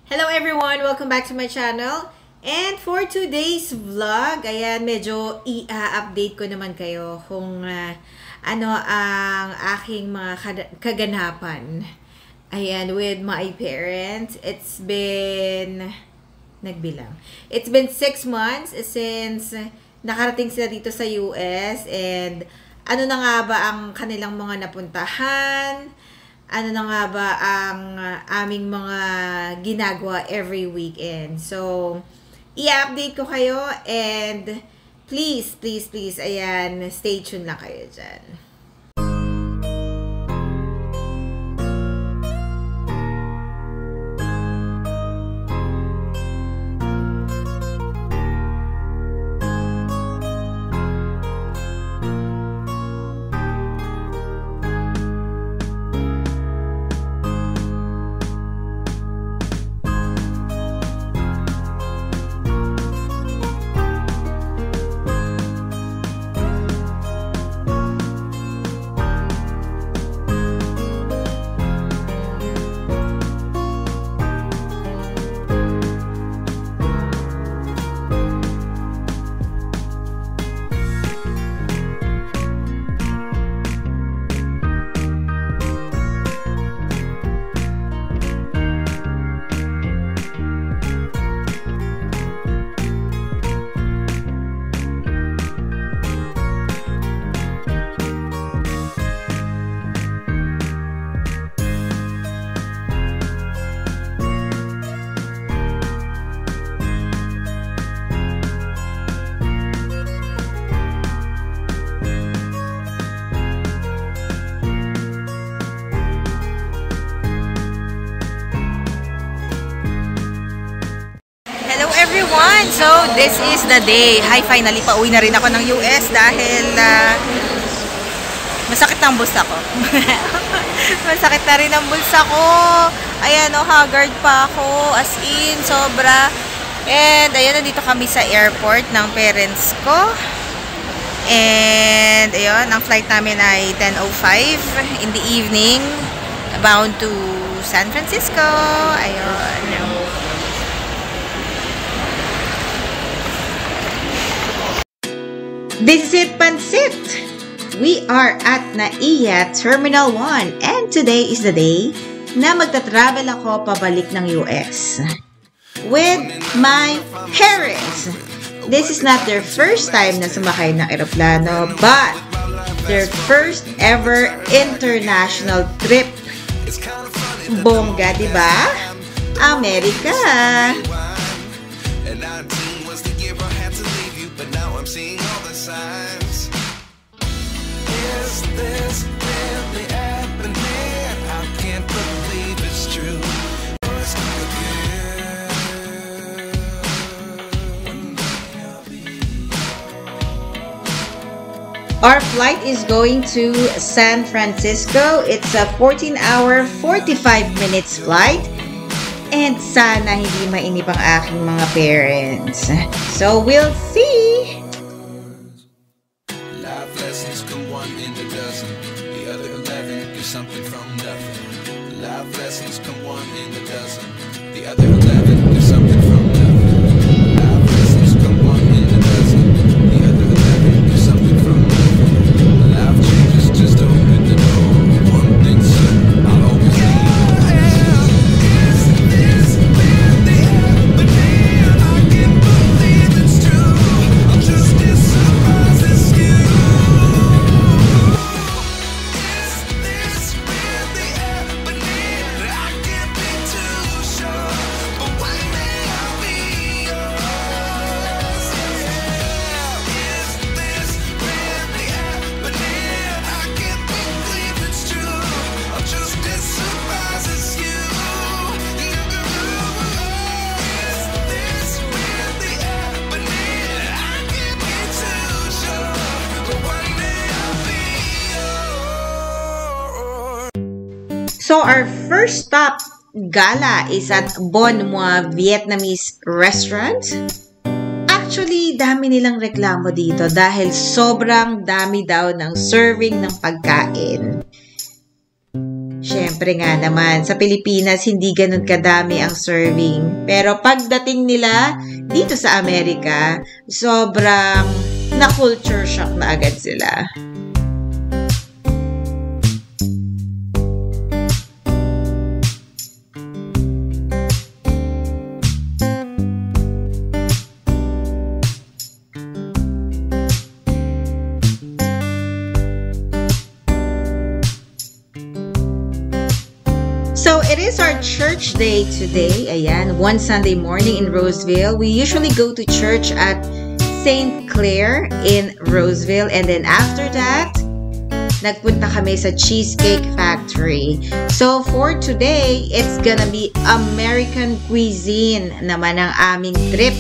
Hello everyone! Welcome back to my channel. And for today's vlog, ayan, medyo i-update ko naman kayo kung ano ang aking mga kaganapan. Ayan, with my parents. It's been 6 months since nakarating sila dito sa US, and ano na nga ba ang kanilang mga napuntahan, ano na nga ba ang aming mga ginagawa every weekend. So, i-update ko kayo, and please, ayan, stay tuned lang kayo dyan. Hello everyone! So, this is the day. Hi, finally, pauwi na rin ako ng US dahil masakit na ang bulsa ko. Masakit na rin ang bulsa ko. Ayan, haggard pa ako. As in, sobra. And, ayan, nandito kami sa airport ng parents ko. And, ayun, ang flight namin ay 10:05 in the evening. Bound to San Francisco. Ayun. This is it, Pansit! We are at NAIA Terminal 1, and today is the day na magta-travel ako pabalik ng US with my parents. This is not their first time na sumakay ng eroplano, but their first ever international trip. Bongga, diba? Amerika! Is this really happening? I can't believe it's true. Our flight is going to San Francisco. It's a 14-hour, 45 minutes flight. And sana hindi mainip ang aking mga parents. So, we'll see! Life lessons come one in a dozen. The other 11 is something from nothing. Life lessons come one in a dozen. The other 11 is something from nothing. Life lessons come one in a dozen. The other 11 is something from nothing. Life changes, just open the door. One thing certain, I'll always be yours. Is this really happening? I can't believe it's true. I'm just as surprised as you. Is this really happening? I can't be too sure, but one day I'll be yours. Is this really happening? I can't believe it's true. I'm just as surprised as you. Is this really happening? I can't be too sure, but one day I'll be yours. So, our first stop gala is at Bon Moi Vietnamese Restaurant. Actually, dami nilang reklamo dito dahil sobrang dami daw ng serving ng pagkain. Siyempre nga naman, sa Pilipinas, hindi ganun kadami ang serving. Pero pagdating nila dito sa Amerika, sobrang na-culture shock na agad sila. So, it is our church day today. Ayan, one Sunday morning in Roseville. We usually go to church at St. Clair in Roseville. And then after that, nagpunta kami sa Cheesecake Factory. So, for today, it's gonna be American cuisine naman ang aming trip.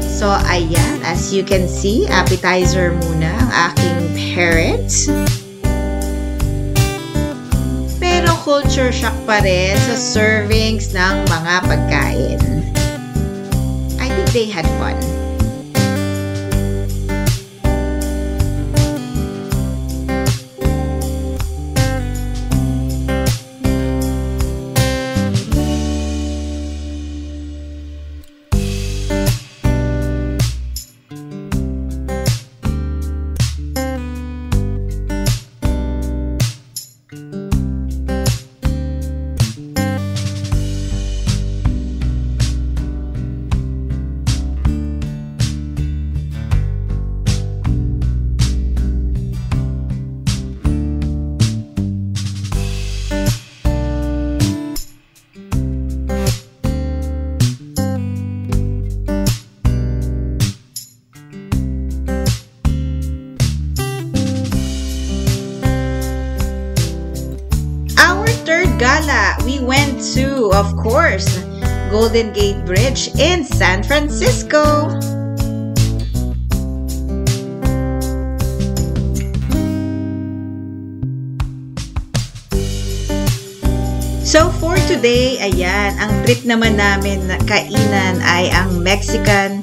So, ayan, as you can see, appetizer muna ang aking parents. Culture shock pa rin sa servings ng mga pagkain. I think they had fun. Gala, we went to, of course, Golden Gate Bridge in San Francisco. So for today, ayan, ang trip naman namin na kainan ay ang Mexican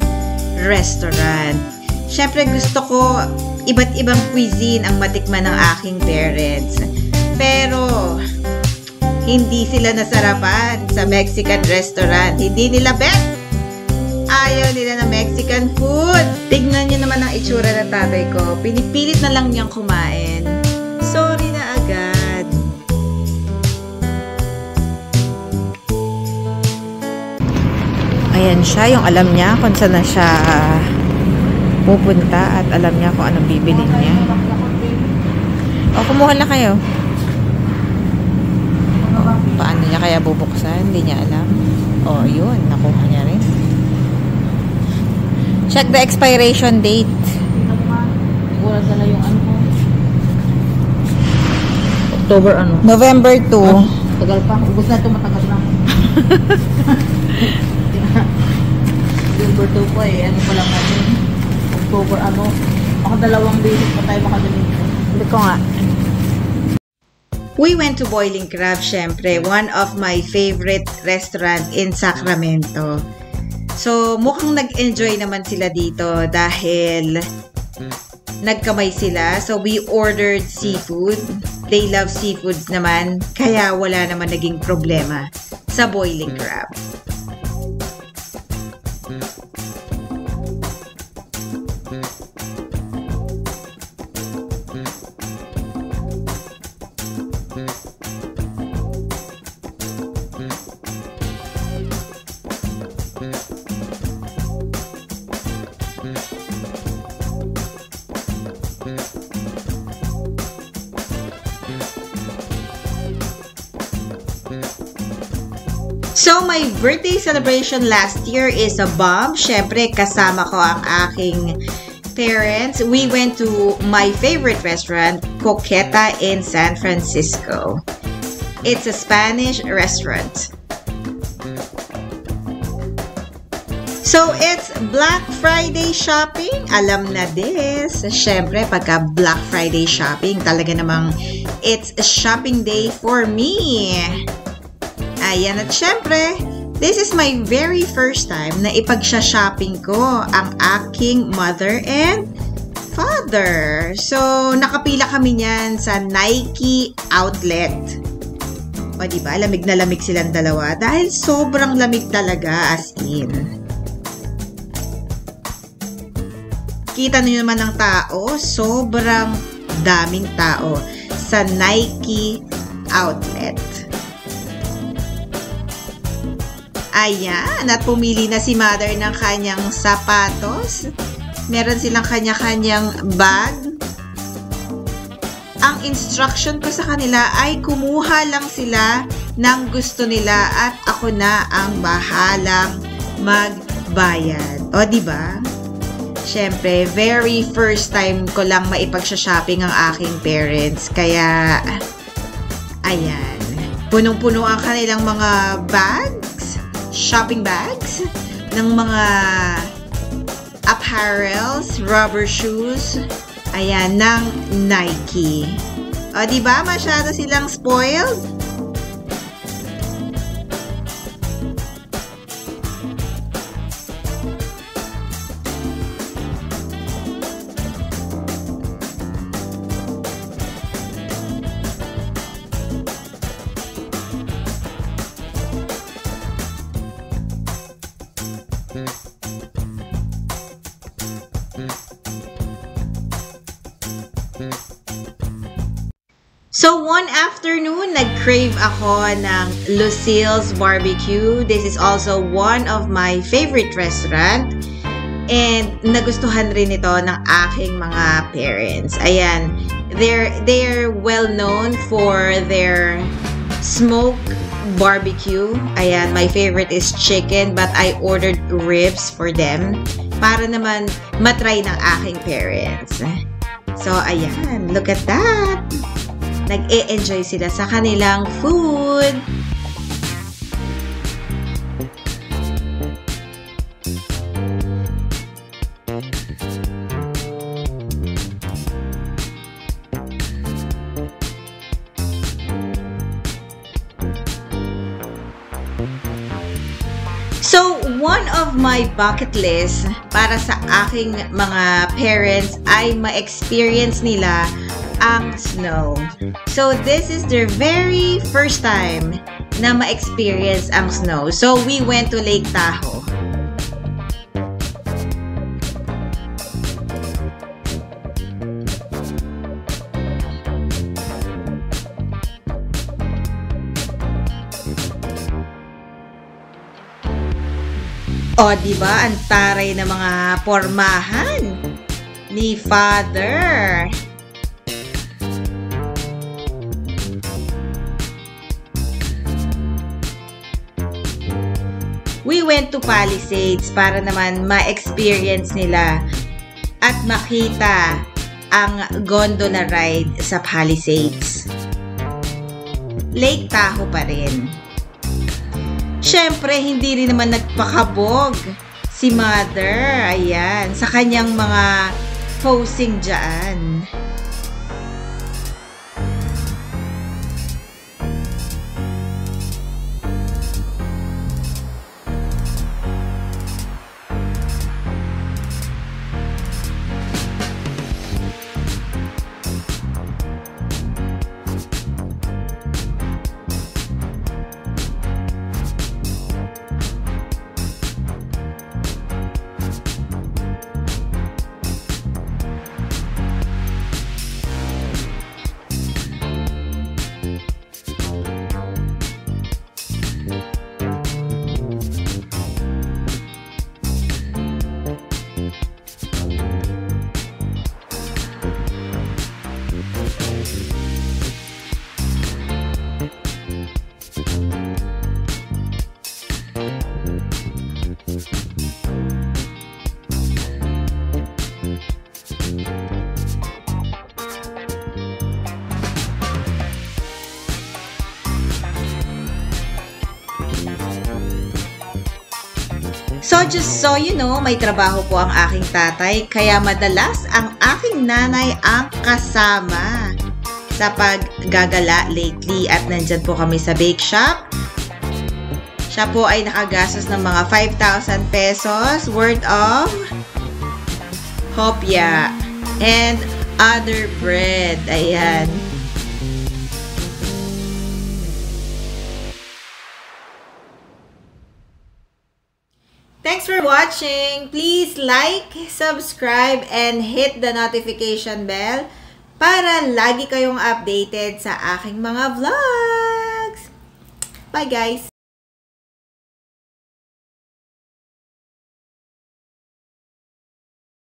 restaurant. Siyempre gusto ko iba't ibang cuisine ang matikman ng aking parents. Pero hindi sila nasarapan sa Mexican restaurant. Hindi nila bet. Ayaw nila ng Mexican food. Tignan nyo naman ang itsura ng tatay ko. Pinipilit na lang niyang kumain. Sorry na agad. Ayan siya, yung alam niya kung saan na siya pupunta at alam niya kung anong bibilin niya. O, kumuha na kayo. Paano niya kaya bubuksan? Hindi niya alam. Oh, yun. Nakuha niya rin. Check the expiration date. Siguro na yung ano ko. October ano? November 2. Tagal pa. Ubus na ito. Matagal na. November 2 po eh. Ano pa lang natin? October ano? Baka 2 days pa tayo makagaling. Hindi ko nga. We went to Boiling Crab, syempre, one of my favorite restaurant in Sacramento. So, mukhang nag-enjoy naman sila dito dahil nagkamay sila. So, we ordered seafood. They love seafoods naman, kaya wala naman naging problema sa Boiling Crab. So, my birthday celebration last year is a bomb. Syempre, kasama ko ang aking parents. We went to my favorite restaurant, Coqueta in San Francisco. It's a Spanish restaurant. So, it's Black Friday shopping. Alam na this. Syempre, pagka Black Friday shopping, talaga namang it's a shopping day for me. Ayan, at syempre, this is my very first time na ipag-shopping ko ang aking mother and father. So, nakapila kami niyan sa Nike outlet. O diba, lamig na lamig silang dalawa dahil sobrang lamig talaga, as in. Kita niyo naman ng tao, sobrang daming tao sa Nike outlet. Ayan, at pumili na si Mother ng kanyang sapatos. Meron silang kanya-kanyang bag. Ang instruction ko sa kanila ay kumuha lang sila ng gusto nila at ako na ang bahalang magbayad. O, diba? Siyempre, very first time ko lang maipagsha-shopping ang aking parents. Kaya, ayan. Punong-puno ang kanilang mga bags, shopping bags, ng mga apparels, rubber shoes, ayan, ng Nike. O, diba? Masyado silang spoiled? So, one afternoon, nag-crave ako ng Lucille's Barbecue. This is also one of my favorite restaurant. And nagustuhan rin ito ng aking mga parents. Ayan, they're well known for their smoked barbecue. Ayan, my favorite is chicken, but I ordered ribs for them para naman matry ng aking parents. So, ayan, look at that. Nag-e-enjoy sila sa kanilang food. So, one of my bucket list para sa aking mga parents ay ma-experience nila ang snow. So, this is their very first time na ma-experience ang snow. So, we went to Lake Tahoe. O, diba? Ang taray na mga pormahan ni Father. We went to Palisades para naman ma-experience nila at makita ang gondola ride sa Palisades. Lake Tahoe pa rin. Siyempre, hindi rin naman nagpakabog si Mother. Ayan, sa kanyang mga posing dyan. So, just so you know, may trabaho po ang aking tatay, kaya madalas ang aking nanay ang kasama sa paggagala lately at nandyan po kami sa bake shop. Siya po ay nakagastos ng mga 5,000 pesos worth of hopya and other bread. Ayan. Thanks for watching. Please like, subscribe, and hit the notification bell para lagi kayong updated sa aking mga vlogs. Bye guys!